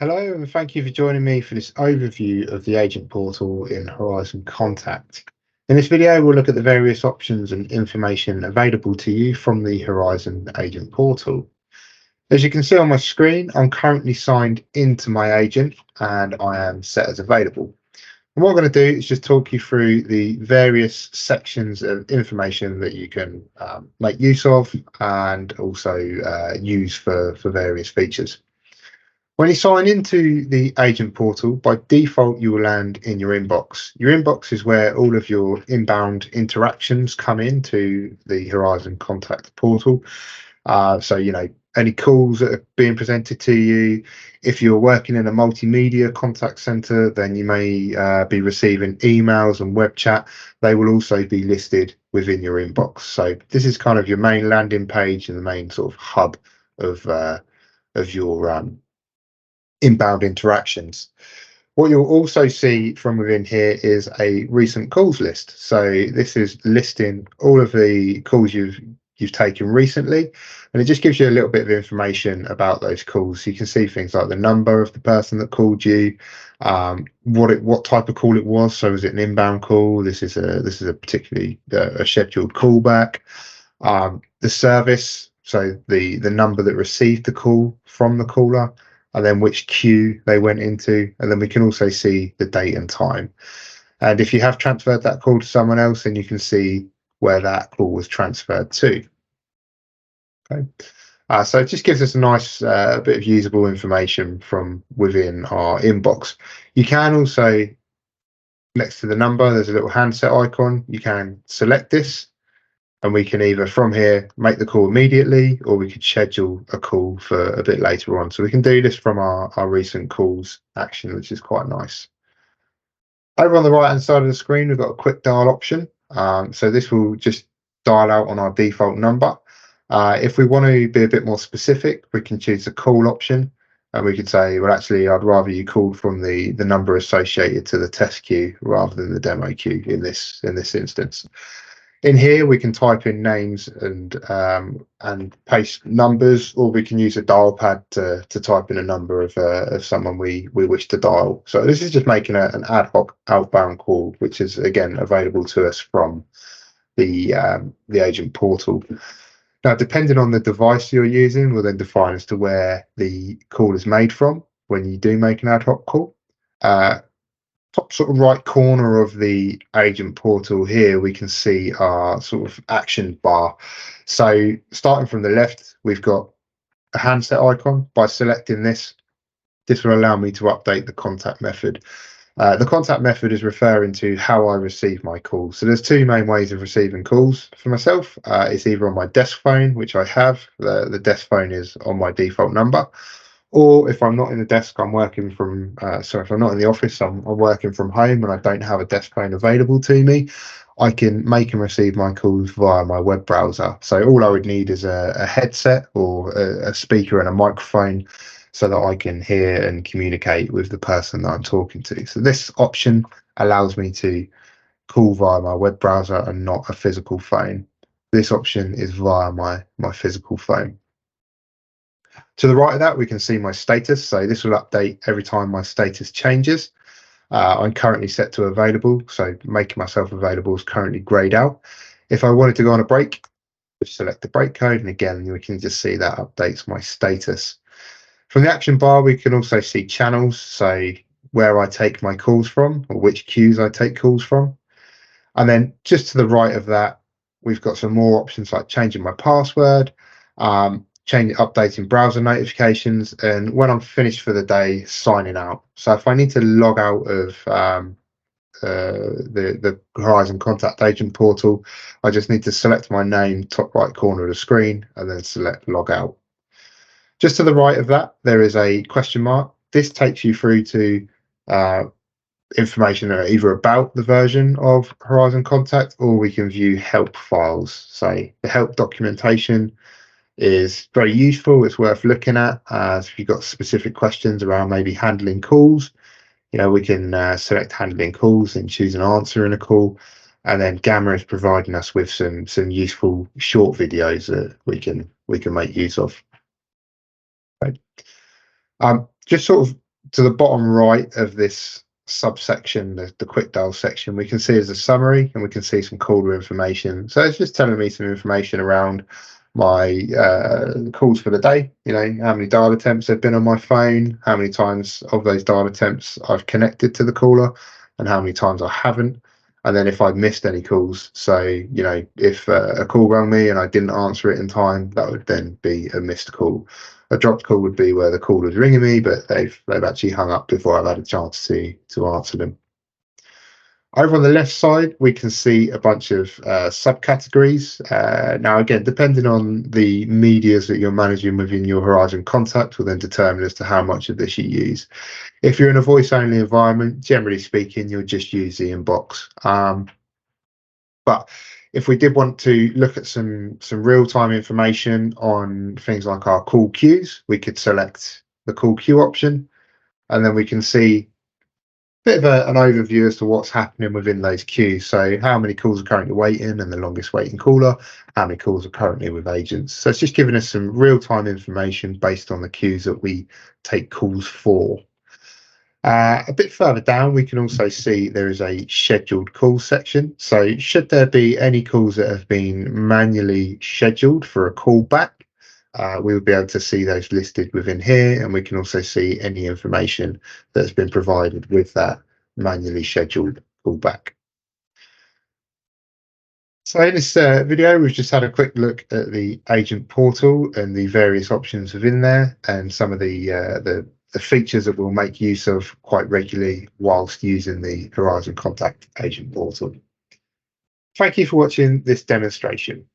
Hello, and thank you for joining me for this overview of the agent portal in Horizon Contact. In this video, we'll look at the various options and information available to you from the Horizon agent portal. As you can see on my screen, I'm currently signed into my agent and I am set as available. And what I'm going to do is just talk you through the various sections of information that you can make use of and also use for various features. When you sign into the agent portal, by default, you will land in your inbox. Your inbox is where all of your inbound interactions come into the Horizon Contact portal. Any calls that are being presented to you. If you're working in a multimedia contact center, then you may be receiving emails and web chat. They will also be listed within your inbox. So this is kind of your main landing page and the main sort of hub of your inbound interactions. What you'll also see from within here is a recent calls list. So this is listing all of the calls you've taken recently, and it just gives you a little bit of information about those calls. So you can see things like the number of the person that called you, what type of call it was. So was it an inbound call? This is a particularly a scheduled callback. The service, so the number that received the call from the caller, and then which queue they went into, and then we can also see the date and time. And if you have transferred that call to someone else, then you can see where that call was transferred to. Okay, so it just gives us a nice bit of usable information from within our inbox. You can also, next to the number, there's a little handset icon. You can select this, and we can either from here make the call immediately, or we could schedule a call for a bit later on. So we can do this from our recent calls action, which is quite nice. Over on the right hand side of the screen, we've got a quick dial option. So this will just dial out on our default number. If we want to be a bit more specific, we can choose the call option, and we could say, well, actually, I'd rather you call from the number associated to the test queue rather than the demo queue in this instance. In here, we can type in names and paste numbers, or we can use a dial pad to type in a number of someone we wish to dial. So this is just making an ad hoc outbound call, which is again available to us from the agent portal. Now, depending on the device you're using, will then define as to where the call is made from when you do make an ad hoc call. Top sort of right corner of the agent portal here, we can see our sort of action bar. So starting from the left, we've got a handset icon. By selecting this will allow me to update the contact method. The contact method is referring to how I receive my calls. So there's two main ways of receiving calls for myself. It's either on my desk phone, which I have. The desk phone is on my default number. Or if I'm not in the desk, I'm working from, if I'm not in the office, I'm working from home and I don't have a desk phone available to me, I can make and receive my calls via my web browser. So all I would need is a headset or a speaker and a microphone so that I can hear and communicate with the person that I'm talking to. So this option allows me to call via my web browser and not a physical phone. This option is via my physical phone. To the right of that, we can see my status. So this will update every time my status changes. I'm currently set to available, so making myself available is currently grayed out. If I wanted to go on a break, just select the break code, and again, we can just see that updates my status. From the action bar, we can also see channels, so where I take my calls from, or which queues I take calls from. And then just to the right of that, we've got some more options like changing my password, updating browser notifications, and when I'm finished for the day, signing out. So if I need to log out of the Horizon Contact Agent portal, I just need to select my name, top right corner of the screen, and then select log out. Just to the right of that, there is a question mark. This takes you through to information either about the version of Horizon Contact, or we can view help files. So the help documentation is very useful. It's worth looking at. So if you've got specific questions around maybe handling calls, we can select handling calls and choose an answer in a call. And then Gamma is providing us with some useful short videos that we can make use of. Right. Just sort of to the bottom right of this subsection, the quick dial section, we can see as a summary, and we can see some caller information. So it's just telling me some information around my calls for the day. You know, how many dial attempts have been on my phone, how many times of those dial attempts I've connected to the caller, and how many times I haven't. And then if I've missed any calls, so you know, if a call rang me and I didn't answer it in time, that would then be a missed call. A dropped call would be where the caller's ringing me, but they've actually hung up before I've had a chance to answer them. Over on the left side, we can see a bunch of subcategories. Now, again, depending on the medias that you're managing within your Horizon contact will then determine as to how much of this you use. If you're in a voice-only environment, generally speaking, you'll just use the inbox. But if we did want to look at some real-time information on things like our call queues, we could select the call queue option, and then we can see bit of an overview as to what's happening within those queues. So how many calls are currently waiting and the longest waiting caller, how many calls are currently with agents. So it's just giving us some real-time information based on the queues that we take calls for. A bit further down, we can also see there is a scheduled call section. So should there be any calls that have been manually scheduled for a call back, we will be able to see those listed within here, and we can also see any information that's been provided with that manually scheduled callback. So in this video, we've just had a quick look at the agent portal and the various options within there, and some of the features that we'll make use of quite regularly whilst using the Horizon Contact agent portal. Thank you for watching this demonstration.